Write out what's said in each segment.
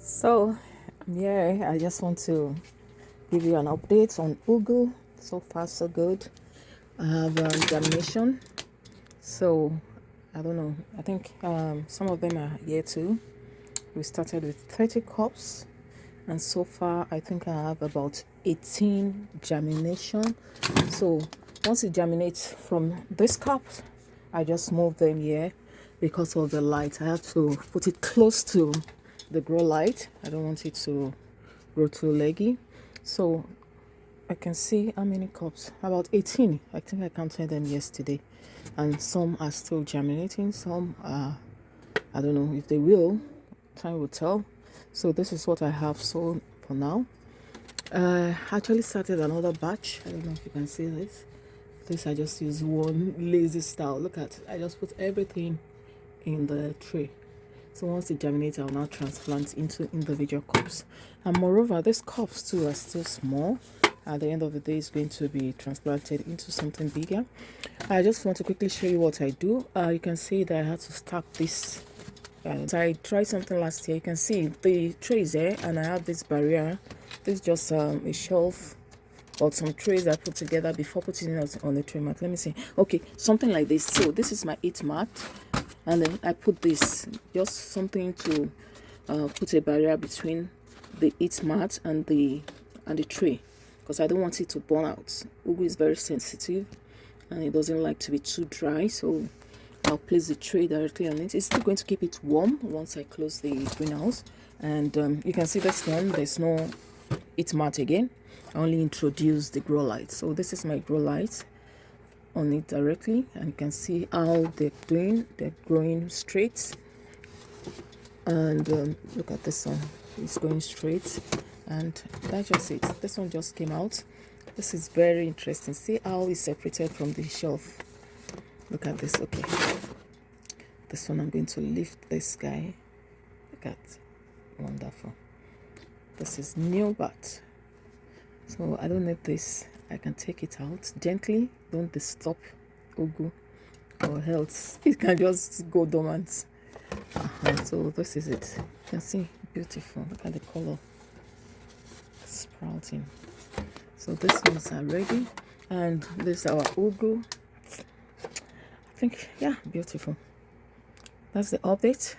So, yeah, I just want to give you an update on Ugu. So far, so good. I have germination. So, I don't know. I think some of them are here too. We started with 30 cups, and so far, I think I have about 18 germination. So, once it germinates from this cup, I just move them here because of the light. I have to put it close to the grow light. I don't want it to grow too leggy. So I can see how many cups, about 18. I think I counted them yesterday, and some are still germinating. Some are, I don't know if they will. Time will tell. So this is what I have sold for now. I actually started another batch. I don't know if you can see this. This I just use one lazy style. Look at it. I just put everything in the tray. So once it germinates, I'll now transplant into individual cups. And moreover, these cups too are still small. At the end of the day, it's going to be transplanted into something bigger. I just want to quickly show you what I do. You can see that I had to stack this. I tried something last year. You can see the tray is there, and I have this barrier. This is just a shelf or some trays I put together before putting it on the tray mat. Let me see. Okay, something like this. So this is my 8 mat, and then I put this, just something to put a barrier between the 8 mat and the tray, because I don't want it to burn out. Ugu is very sensitive and it doesn't like to be too dry, so I'll place the tray directly on it. It's still going to keep it warm once I close the greenhouse. And you can see this one, there's no 8 mat again. I only introduced the grow light. So this is my grow light on it directly, and you can see how they're doing. They're growing straight, and look at this one, it's going straight, and that's just it. This one just came out. This is very interesting. See how it's separated from the shelf. Look at this. Okay, this one, I'm going to lift this guy. Look at, wonderful. This is new bat. So I don't need this. I can take it out gently. Don't disturb Ugu, or else it can just go dormant. So this is it. You can see, beautiful. Look at the color sprouting. So these ones are ready, and this is our Ugu. I think, yeah, beautiful. That's the update.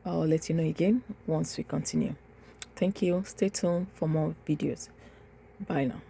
I'll let you know again once we continue. Thank you. Stay tuned for more videos. Bye now.